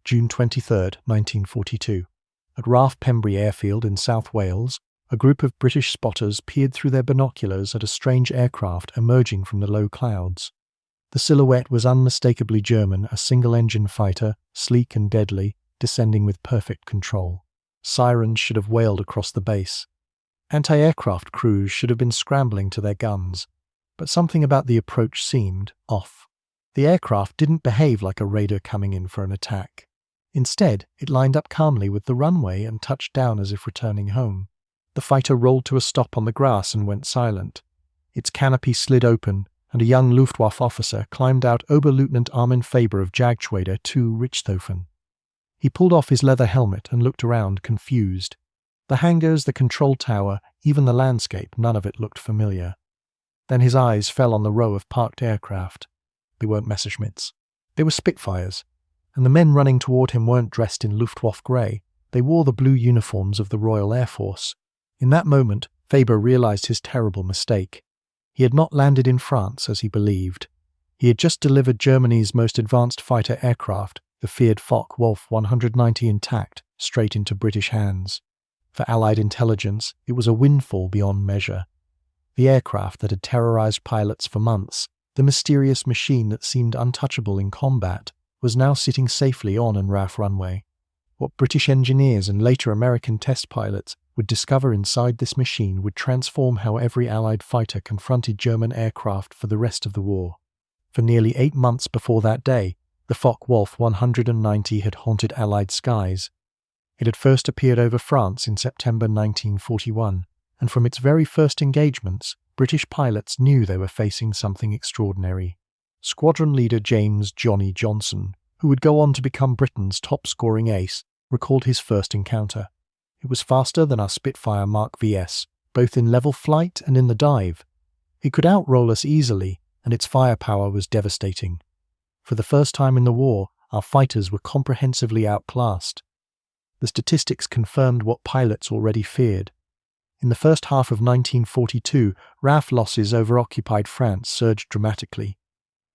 June 23, 1942. At Ralph Pembrey Airfield in South Wales, a group of British spotters peered through their binoculars at a strange aircraft emerging from the low clouds. The silhouette was unmistakably German, a single-engine fighter, sleek and deadly, descending with perfect control. Sirens should have wailed across the base. Anti-aircraft crews should have been scrambling to their guns. But something about the approach seemed off. The aircraft didn't behave like a raider coming in for an attack. Instead, it lined up calmly with the runway and touched down as if returning home. The fighter rolled to a stop on the grass and went silent. Its canopy slid open, and a young Luftwaffe officer climbed out, Oberleutnant Armin Faber of Jagdschwader II Richthofen. He pulled off his leather helmet and looked around, confused. The hangars, the control tower, even the landscape, none of it looked familiar. Then his eyes fell on the row of parked aircraft. They weren't Messerschmitts. They were Spitfires, and the men running toward him weren't dressed in Luftwaffe grey. They wore the blue uniforms of the Royal Air Force. In that moment, Faber realized his terrible mistake. He had not landed in France as he believed. He had just delivered Germany's most advanced fighter aircraft, the feared Focke-Wulf 190 intact, straight into British hands. For Allied intelligence, it was a windfall beyond measure. The aircraft that had terrorized pilots for months, the mysterious machine that seemed untouchable in combat, was now sitting safely on an RAF runway. What British engineers and later American test pilots would discover inside this machine would transform how every Allied fighter confronted German aircraft for the rest of the war. For nearly 8 months before that day, the Focke-Wulf 190 had haunted Allied skies. It had first appeared over France in September 1941, and from its very first engagements, British pilots knew they were facing something extraordinary. Squadron leader James "Johnny" Johnson, who would go on to become Britain's top-scoring ace, recalled his first encounter. It was faster than our Spitfire Mark VS, both in level flight and in the dive. It could outroll us easily, and its firepower was devastating. For the first time in the war, our fighters were comprehensively outclassed. The statistics confirmed what pilots already feared. In the first half of 1942, RAF losses over occupied France surged dramatically.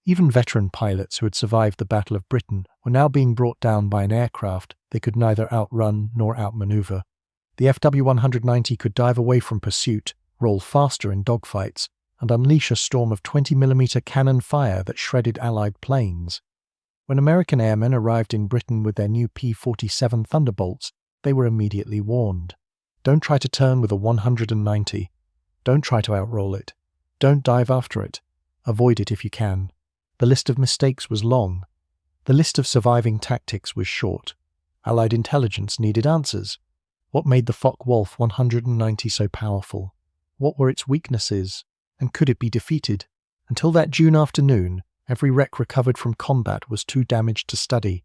Even veteran pilots who had survived the Battle of Britain were now being brought down by an aircraft they could neither outrun nor outmaneuver. The FW-190 could dive away from pursuit, roll faster in dogfights, and unleash a storm of 20mm cannon fire that shredded Allied planes. When American airmen arrived in Britain with their new P-47 Thunderbolts, they were immediately warned. Don't try to turn with a 190. Don't try to outroll it. Don't dive after it. Avoid it if you can. The list of mistakes was long. The list of surviving tactics was short. Allied intelligence needed answers. What made the Focke-Wulf 190 so powerful? What were its weaknesses? And could it be defeated? Until that June afternoon, every wreck recovered from combat was too damaged to study.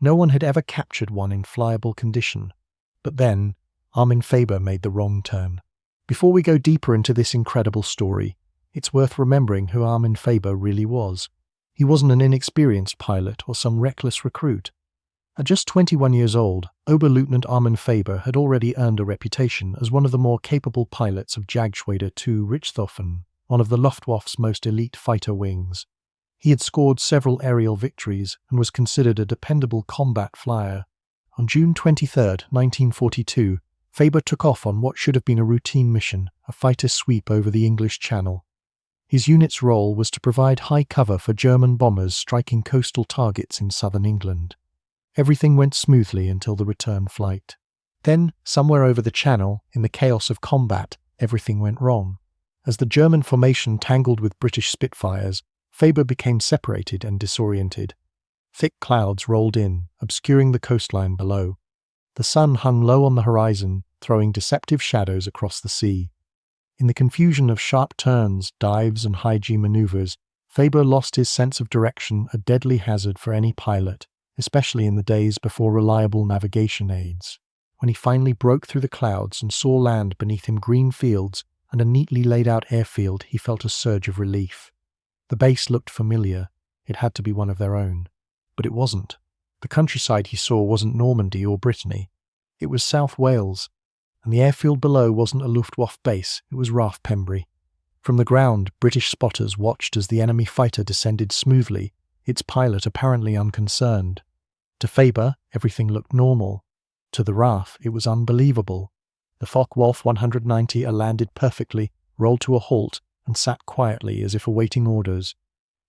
No one had ever captured one in flyable condition. But then, Armin Faber made the wrong turn. Before we go deeper into this incredible story, it's worth remembering who Armin Faber really was. He wasn't an inexperienced pilot or some reckless recruit. At just 21 years old, Oberleutnant Armin Faber had already earned a reputation as one of the more capable pilots of Jagdschwader II Richthofen, one of the Luftwaffe's most elite fighter wings. He had scored several aerial victories and was considered a dependable combat flyer. On June 23, 1942, Faber took off on what should have been a routine mission, a fighter sweep over the English Channel. His unit's role was to provide high cover for German bombers striking coastal targets in southern England. Everything went smoothly until the return flight. Then, somewhere over the Channel, in the chaos of combat, everything went wrong. As the German formation tangled with British Spitfires, Faber became separated and disoriented. Thick clouds rolled in, obscuring the coastline below. The sun hung low on the horizon, throwing deceptive shadows across the sea. In the confusion of sharp turns, dives, and high-G maneuvers, Faber lost his sense of direction, a deadly hazard for any pilot, especially in the days before reliable navigation aids. When he finally broke through the clouds and saw land beneath him green fields and a neatly laid-out airfield, he felt a surge of relief. The base looked familiar. It had to be one of their own. But it wasn't. The countryside he saw wasn't Normandy or Brittany. It was South Wales, and the airfield below wasn't a Luftwaffe base, it was Ralph Pembrey. From the ground, British spotters watched as the enemy fighter descended smoothly, its pilot apparently unconcerned. To Faber, everything looked normal. To the RAF, it was unbelievable. The Focke-Wulf 190 landed perfectly, rolled to a halt, and sat quietly as if awaiting orders.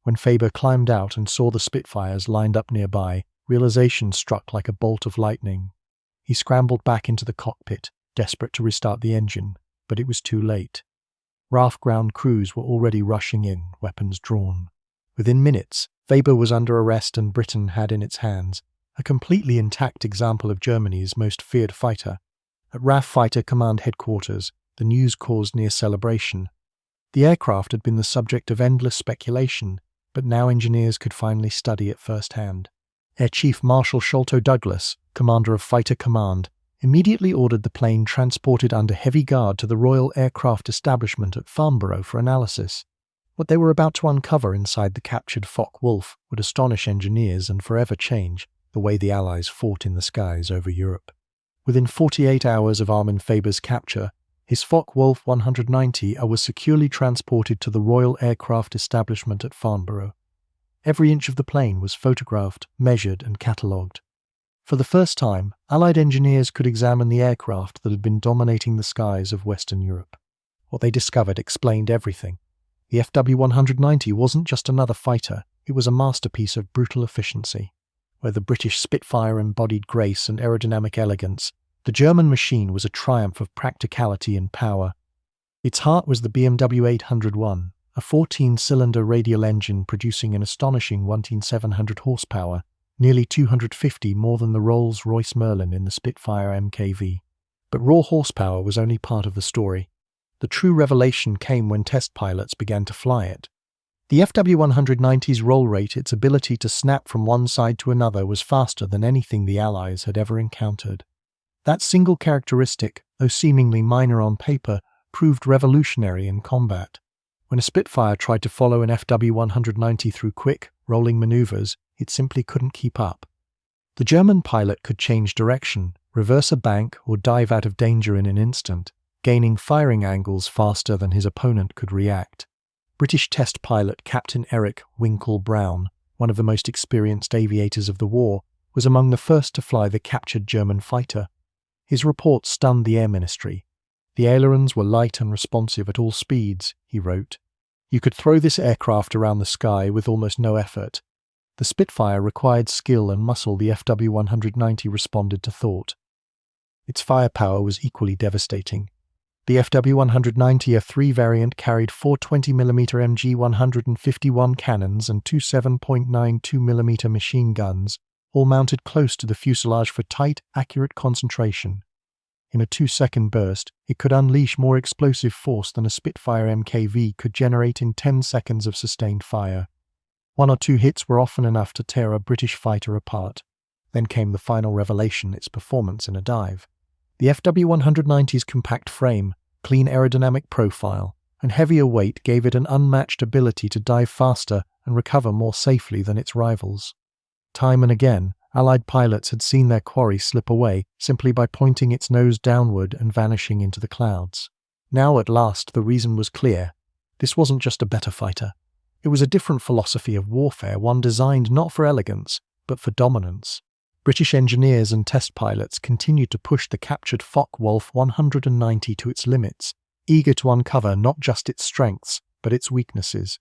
When Faber climbed out and saw the Spitfires lined up nearby, realization struck like a bolt of lightning. He scrambled back into the cockpit, desperate to restart the engine, but it was too late. RAF ground crews were already rushing in, weapons drawn. Within minutes, Faber was under arrest and Britain had in its hands a completely intact example of Germany's most feared fighter. At RAF Fighter Command Headquarters, the news caused near celebration. The aircraft had been the subject of endless speculation, but now engineers could finally study it firsthand. Air Chief Marshal Sholto Douglas, commander of Fighter Command, immediately ordered the plane transported under heavy guard to the Royal Aircraft Establishment at Farnborough for analysis. What they were about to uncover inside the captured Focke-Wulf would astonish engineers and forever change the way the Allies fought in the skies over Europe. Within 48 hours of Armin Faber's capture, his Focke-Wulf 190 was securely transported to the Royal Aircraft Establishment at Farnborough. Every inch of the plane was photographed, measured, and catalogued. For the first time, Allied engineers could examine the aircraft that had been dominating the skies of Western Europe. What they discovered explained everything. The FW-190 wasn't just another fighter, it was a masterpiece of brutal efficiency. Where the British Spitfire embodied grace and aerodynamic elegance, the German machine was a triumph of practicality and power. Its heart was the BMW 801, a 14-cylinder radial engine producing an astonishing 1,700 horsepower, nearly 250 more than the Rolls-Royce Merlin in the Spitfire MKV. But raw horsepower was only part of the story. The true revelation came when test pilots began to fly it. The FW-190's roll rate, its ability to snap from one side to another, was faster than anything the Allies had ever encountered. That single characteristic, though seemingly minor on paper, proved revolutionary in combat. When a Spitfire tried to follow an FW-190 through quick, rolling maneuvers, it simply couldn't keep up. The German pilot could change direction, reverse a bank, or dive out of danger in an instant, gaining firing angles faster than his opponent could react. British test pilot Captain Eric Winkle Brown, one of the most experienced aviators of the war, was among the first to fly the captured German fighter. His report stunned the Air Ministry. The ailerons were light and responsive at all speeds, he wrote. You could throw this aircraft around the sky with almost no effort. The Spitfire required skill and muscle the FW-190 responded to thought. Its firepower was equally devastating. The FW-190 A3 variant carried four 20mm MG-151 cannons and two 7.92mm machine guns, all mounted close to the fuselage for tight, accurate concentration. In a 2-second burst, it could unleash more explosive force than a Spitfire MKV could generate in 10 seconds of sustained fire. One or two hits were often enough to tear a British fighter apart. Then came the final revelation, its performance in a dive. The FW-190's compact frame, clean aerodynamic profile, and heavier weight gave it an unmatched ability to dive faster and recover more safely than its rivals. Time and again, Allied pilots had seen their quarry slip away simply by pointing its nose downward and vanishing into the clouds. Now at last the reason was clear. This wasn't just a better fighter. It was a different philosophy of warfare, one designed not for elegance, but for dominance. British engineers and test pilots continued to push the captured Focke-Wulf 190 to its limits, eager to uncover not just its strengths, but its weaknesses.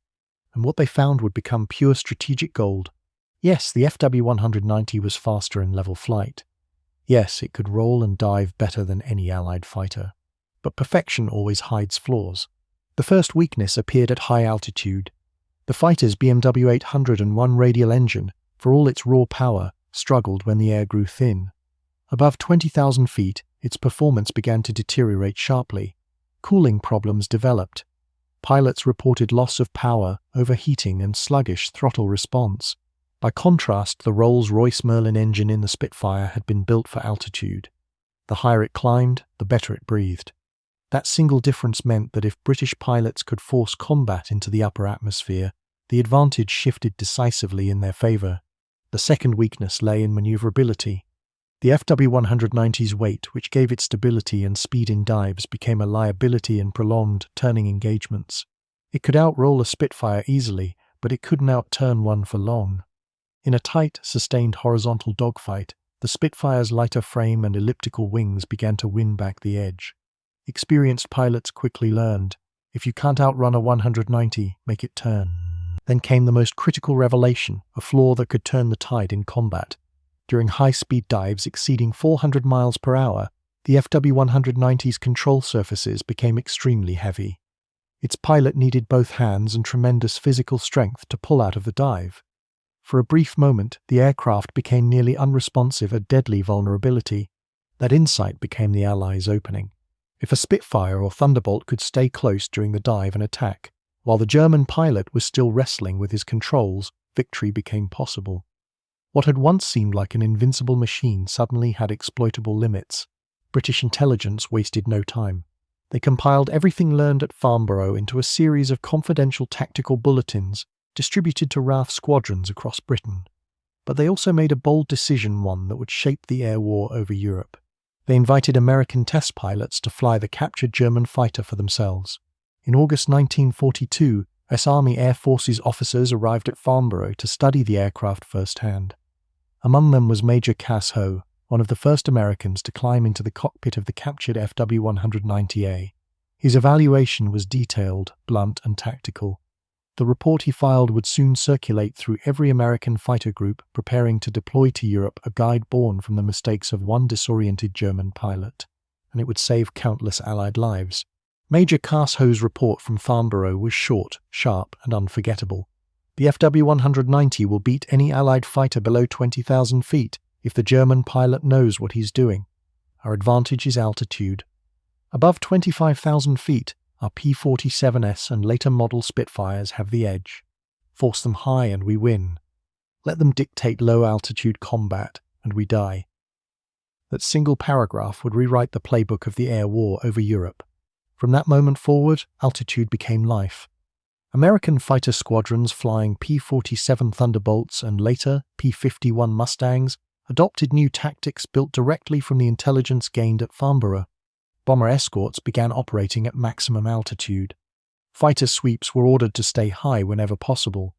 And what they found would become pure strategic gold. Yes, the FW-190 was faster in level flight. Yes, it could roll and dive better than any Allied fighter. But perfection always hides flaws. The first weakness appeared at high altitude. The fighter's BMW 801 radial engine, for all its raw power, struggled when the air grew thin. Above 20,000 feet, its performance began to deteriorate sharply. Cooling problems developed. Pilots reported loss of power, overheating, and sluggish throttle response. By contrast, the Rolls-Royce Merlin engine in the Spitfire had been built for altitude. The higher it climbed, the better it breathed. That single difference meant that if British pilots could force combat into the upper atmosphere, the advantage shifted decisively in their favour. The second weakness lay in manoeuvrability. The FW-190's weight, which gave it stability and speed in dives, became a liability in prolonged, turning engagements. It could outroll a Spitfire easily, but it couldn't outturn one for long. In a tight, sustained horizontal dogfight, the Spitfire's lighter frame and elliptical wings began to win back the edge. Experienced pilots quickly learned, if you can't outrun a 190, make it turn. Then came the most critical revelation, a flaw that could turn the tide in combat. During high-speed dives exceeding 400 miles per hour, the FW-190's control surfaces became extremely heavy. Its pilot needed both hands and tremendous physical strength to pull out of the dive. For a brief moment, the aircraft became nearly unresponsive, a deadly vulnerability. That insight became the Allies' opening. If a Spitfire or Thunderbolt could stay close during the dive and attack, while the German pilot was still wrestling with his controls, victory became possible. What had once seemed like an invincible machine suddenly had exploitable limits. British intelligence wasted no time. They compiled everything learned at Farnborough into a series of confidential tactical bulletins distributed to RAF squadrons across Britain. But they also made a bold decision, one that would shape the air war over Europe. They invited American test pilots to fly the captured German fighter for themselves. In August 1942, US Army Air Forces officers arrived at Farnborough to study the aircraft firsthand. Among them was Major Cass Ho, one of the first Americans to climb into the cockpit of the captured FW-190A. His evaluation was detailed, blunt, and tactical. The report he filed would soon circulate through every American fighter group preparing to deploy to Europe, a guide born from the mistakes of one disoriented German pilot. And it would save countless Allied lives. Major Cass Ho's report from Farnborough was short, sharp, and unforgettable. The FW-190 will beat any Allied fighter below 20,000 feet if the German pilot knows what he's doing. Our advantage is altitude. Above 25,000 feet, our P-47S and later model Spitfires have the edge. Force them high and we win. Let them dictate low-altitude combat, and we die. That single paragraph would rewrite the playbook of the air war over Europe. From that moment forward, altitude became life. American fighter squadrons flying P-47 Thunderbolts and later P-51 Mustangs adopted new tactics built directly from the intelligence gained at Farnborough. Bomber escorts began operating at maximum altitude. Fighter sweeps were ordered to stay high whenever possible.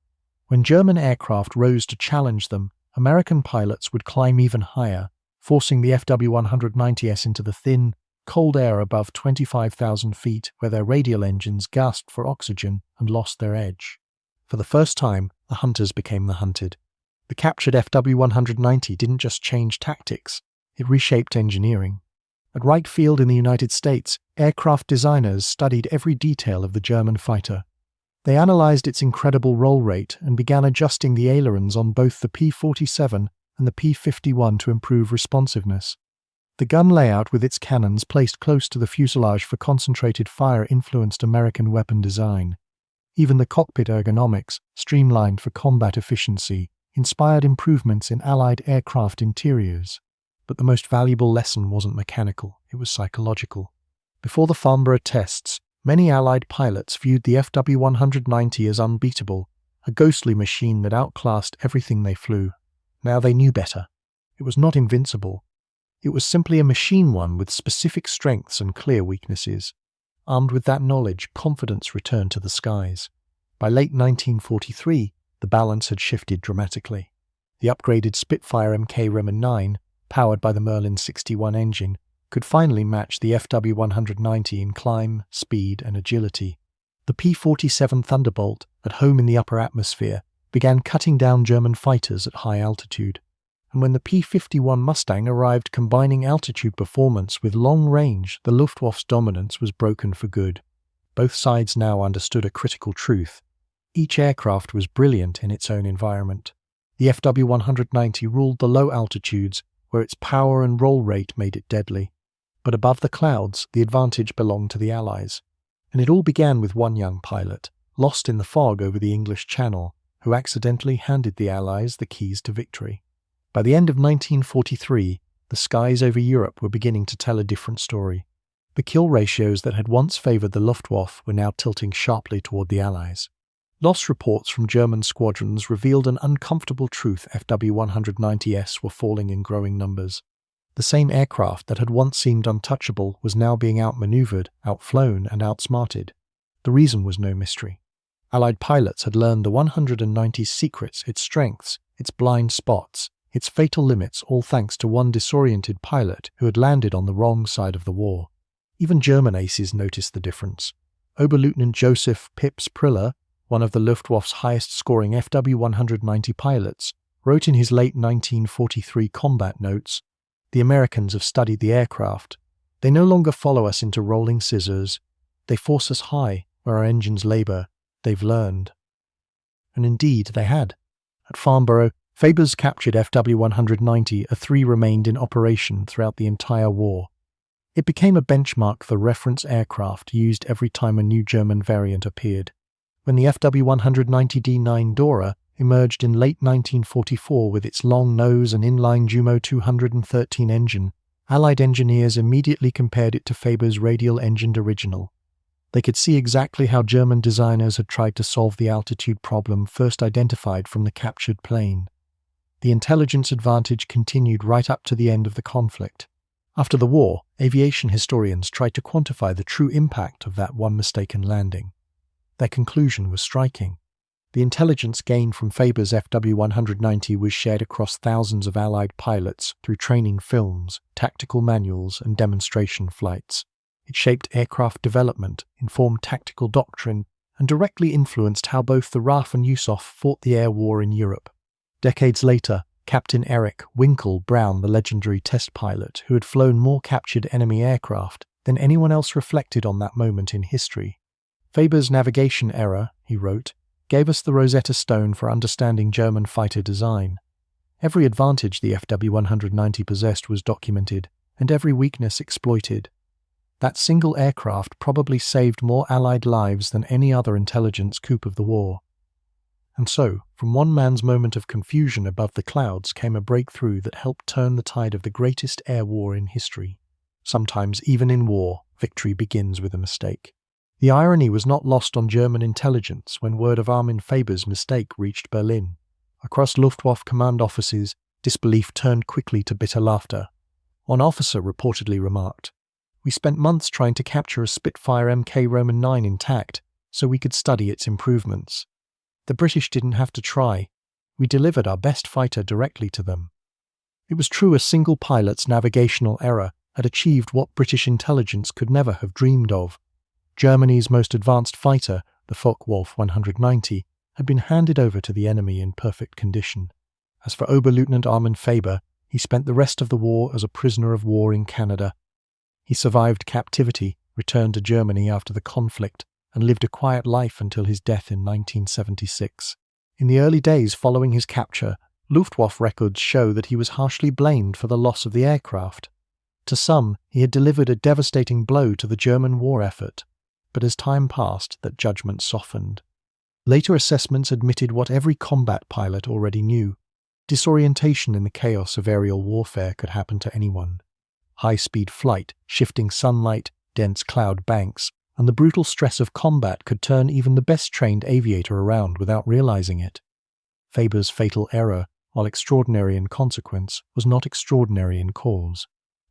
When German aircraft rose to challenge them, American pilots would climb even higher, forcing the FW-190S into the thin, cold air above 25,000 feet, where their radial engines gasped for oxygen and lost their edge. For the first time, the hunters became the hunted. The captured FW-190 didn't just change tactics, it reshaped engineering. At Wright Field in the United States, aircraft designers studied every detail of the German fighter. They analyzed its incredible roll rate and began adjusting the ailerons on both the P-47 and the P-51 to improve responsiveness. The gun layout with its cannons placed close to the fuselage for concentrated fire influenced American weapon design. Even the cockpit ergonomics, streamlined for combat efficiency, inspired improvements in Allied aircraft interiors. But the most valuable lesson wasn't mechanical, it was psychological. Before the Farnborough tests, many Allied pilots viewed the FW-190 as unbeatable, a ghostly machine that outclassed everything they flew. Now they knew better. It was not invincible. It was simply a machine, one with specific strengths and clear weaknesses. Armed with that knowledge, confidence returned to the skies. By late 1943, the balance had shifted dramatically. The upgraded Spitfire Mk Remen 9, powered by the Merlin 61 engine, could finally match the FW-190 in climb, speed, and agility. The P-47 Thunderbolt, at home in the upper atmosphere, began cutting down German fighters at high altitude. And when the P-51 Mustang arrived combining altitude performance with long range, the Luftwaffe's dominance was broken for good. Both sides now understood a critical truth. Each aircraft was brilliant in its own environment. The FW-190 ruled the low altitudes, where its power and roll rate made it deadly. But above the clouds, the advantage belonged to the Allies. And it all began with one young pilot, lost in the fog over the English Channel, who accidentally handed the Allies the keys to victory. By the end of 1943, the skies over Europe were beginning to tell a different story. The kill ratios that had once favoured the Luftwaffe were now tilting sharply toward the Allies. Loss reports from German squadrons revealed an uncomfortable truth: FW-190s were falling in growing numbers. The same aircraft that had once seemed untouchable was now being outmaneuvered, outflown, and outsmarted. The reason was no mystery. Allied pilots had learned the 190's secrets, its strengths, its blind spots, its fatal limits, all thanks to one disoriented pilot who had landed on the wrong side of the war. Even German aces noticed the difference. Oberleutnant Joseph Pips Priller, one of the Luftwaffe's highest-scoring FW-190 pilots, wrote in his late 1943 combat notes, "The Americans have studied the aircraft. They no longer follow us into rolling scissors. They force us high, where our engines labour. They've learned." And indeed, they had. At Farnborough, Faber's captured FW-190 A3 remained in operation throughout the entire war. It became a benchmark for reference aircraft used every time a new German variant appeared. When the FW-190 D9 Dora emerged in late 1944 with its long nose and inline Jumo 213 engine, Allied engineers immediately compared it to Faber's radial-engined original. They could see exactly how German designers had tried to solve the altitude problem first identified from the captured plane. The intelligence advantage continued right up to the end of the conflict. After the war, aviation historians tried to quantify the true impact of that one mistaken landing. Their conclusion was striking. The intelligence gained from Faber's FW-190 was shared across thousands of Allied pilots through training films, tactical manuals, and demonstration flights. It shaped aircraft development, informed tactical doctrine, and directly influenced how both the RAF and USOF fought the air war in Europe. Decades later, Captain Eric Winkle Brown, the legendary test pilot who had flown more captured enemy aircraft than anyone else, reflected on that moment in history. "Faber's navigation error," he wrote, "gave us the Rosetta Stone for understanding German fighter design. Every advantage the FW-190 possessed was documented, and every weakness exploited. That single aircraft probably saved more Allied lives than any other intelligence coup of the war." And so, from one man's moment of confusion above the clouds came a breakthrough that helped turn the tide of the greatest air war in history. Sometimes, even in war, victory begins with a mistake. The irony was not lost on German intelligence when word of Armin Faber's mistake reached Berlin. Across Luftwaffe command offices, disbelief turned quickly to bitter laughter. One officer reportedly remarked, "We spent months trying to capture a Spitfire Mk Roman 9 intact, so we could study its improvements. The British didn't have to try. We delivered our best fighter directly to them." It was true a single pilot's navigational error had achieved what British intelligence could never have dreamed of. Germany's most advanced fighter, the Focke-Wulf 190, had been handed over to the enemy in perfect condition. As for Oberleutnant Armin Faber, he spent the rest of the war as a prisoner of war in Canada. He survived captivity, returned to Germany after the conflict, and lived a quiet life until his death in 1976. In the early days following his capture, Luftwaffe records show that he was harshly blamed for the loss of the aircraft. To some, he had delivered a devastating blow to the German war effort, but as time passed, that judgment softened. Later assessments admitted what every combat pilot already knew. Disorientation in the chaos of aerial warfare could happen to anyone. High-speed flight, shifting sunlight, dense cloud banks, and the brutal stress of combat could turn even the best-trained aviator around without realizing it. Faber's fatal error, while extraordinary in consequence, was not extraordinary in cause.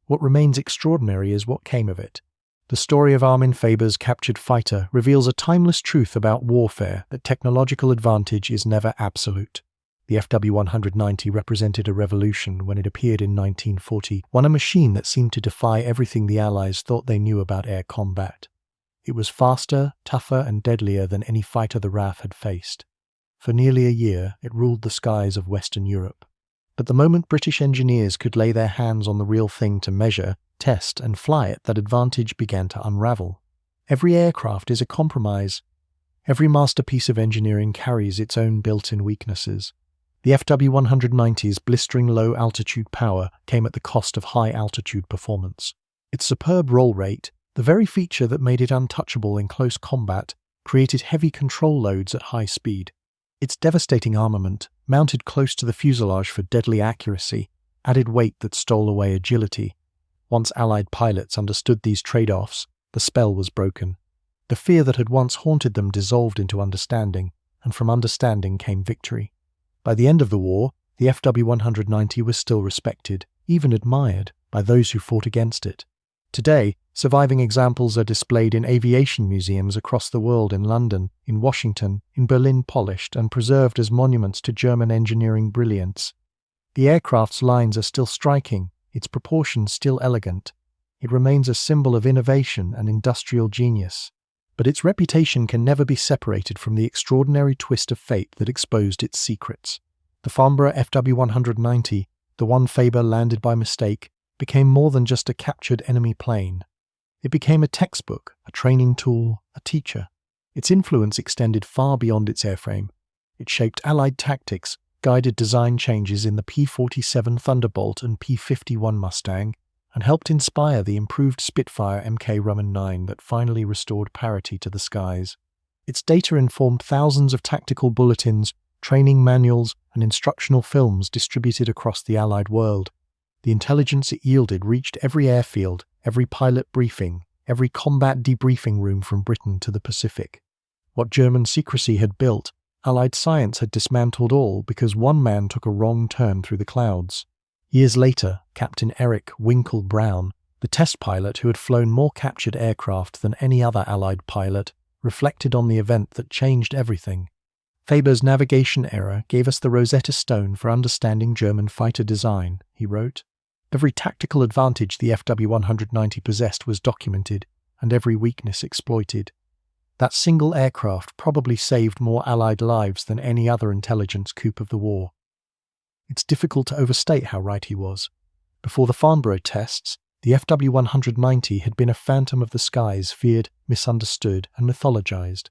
What remains extraordinary is what came of it. The story of Armin Faber's captured fighter reveals a timeless truth about warfare, that technological advantage is never absolute. The FW-190 represented a revolution when it appeared in 1940, a machine that seemed to defy everything the Allies thought they knew about air combat. It was faster, tougher, and deadlier than any fighter the RAF had faced. For nearly a year, it ruled the skies of Western Europe. But the moment British engineers could lay their hands on the real thing to measure, test, and fly it, that advantage began to unravel. Every aircraft is a compromise. Every masterpiece of engineering carries its own built-in weaknesses. The FW-190's blistering low-altitude power came at the cost of high-altitude performance. Its superb roll rate, the very feature that made it untouchable in close combat, created heavy control loads at high speed. Its devastating armament, mounted close to the fuselage for deadly accuracy, added weight that stole away agility. Once Allied pilots understood these trade-offs, the spell was broken. The fear that had once haunted them dissolved into understanding, and from understanding came victory. By the end of the war, the FW-190 was still respected, even admired, by those who fought against it. Today, surviving examples are displayed in aviation museums across the world, in London, in Washington, in Berlin, polished and preserved as monuments to German engineering brilliance. The aircraft's lines are still striking, its proportions still elegant. It remains a symbol of innovation and industrial genius. But its reputation can never be separated from the extraordinary twist of fate that exposed its secrets. The Farnborough FW-190, the one Faber landed by mistake, became more than just a captured enemy plane. It became a textbook, a training tool, a teacher. Its influence extended far beyond its airframe. It shaped Allied tactics, guided design changes in the P-47 Thunderbolt and P-51 Mustang, and helped inspire the improved Spitfire Mk Rumman 9 that finally restored parity to the skies. Its data informed thousands of tactical bulletins, training manuals, and instructional films distributed across the Allied world. The intelligence it yielded reached every airfield, every pilot briefing, every combat debriefing room from Britain to the Pacific. What German secrecy had built, Allied science had dismantled all because one man took a wrong turn through the clouds. Years later, Captain Eric Winkle Brown, the test pilot who had flown more captured aircraft than any other Allied pilot, reflected on the event that changed everything. Faber's navigation error gave us the Rosetta Stone for understanding German fighter design, he wrote. Every tactical advantage the FW-190 possessed was documented, and every weakness exploited. That single aircraft probably saved more Allied lives than any other intelligence coup of the war. It's difficult to overstate how right he was. Before the Farnborough tests, the FW-190 had been a phantom of the skies, feared, misunderstood, and mythologized.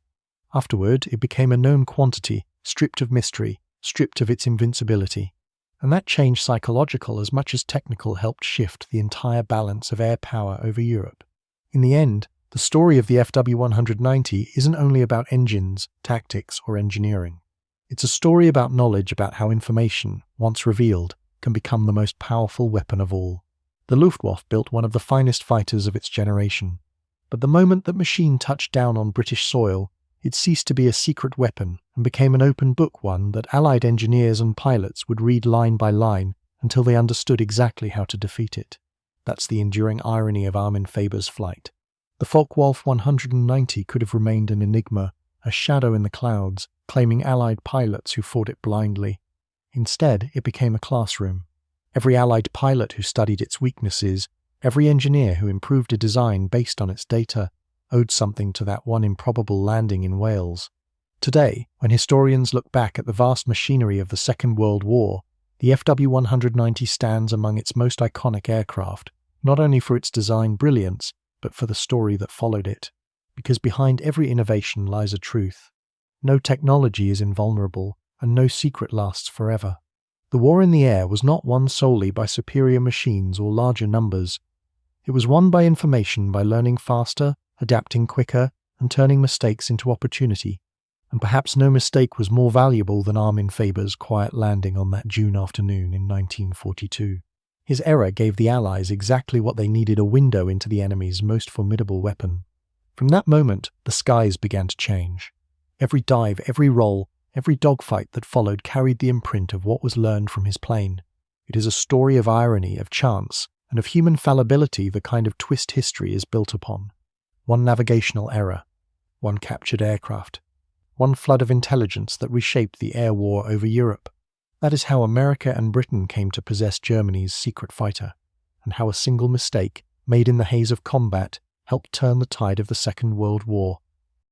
Afterward, it became a known quantity, stripped of mystery, stripped of its invincibility. And that change, psychological as much as technical, helped shift the entire balance of air power over Europe. In the end, the story of the FW-190 isn't only about engines, tactics, or engineering. It's a story about knowledge, about how information, once revealed, can become the most powerful weapon of all. The Luftwaffe built one of the finest fighters of its generation. But the moment that machine touched down on British soil, it ceased to be a secret weapon and became an open book, one that Allied engineers and pilots would read line by line until they understood exactly how to defeat it. That's the enduring irony of Armin Faber's flight. The Focke-Wulf 190 could have remained an enigma, a shadow in the clouds, claiming Allied pilots who fought it blindly. Instead, it became a classroom. Every Allied pilot who studied its weaknesses, every engineer who improved a design based on its data, owed something to that one improbable landing in Wales. Today, when historians look back at the vast machinery of the Second World War, the FW-190 stands among its most iconic aircraft, not only for its design brilliance, but for the story that followed it. Because behind every innovation lies a truth. No technology is invulnerable, and no secret lasts forever. The war in the air was not won solely by superior machines or larger numbers. It was won by information, by learning faster, adapting quicker, and turning mistakes into opportunity. And perhaps no mistake was more valuable than Armin Faber's quiet landing on that June afternoon in 1942. His error gave the Allies exactly what they needed: a window into the enemy's most formidable weapon. From that moment, the skies began to change. Every dive, every roll, every dogfight that followed carried the imprint of what was learned from his plane. It is a story of irony, of chance, and of human fallibility, the kind of twist history is built upon. One navigational error, one captured aircraft, one flood of intelligence that reshaped the air war over Europe. That is how America and Britain came to possess Germany's secret fighter, and how a single mistake, made in the haze of combat, helped turn the tide of the Second World War.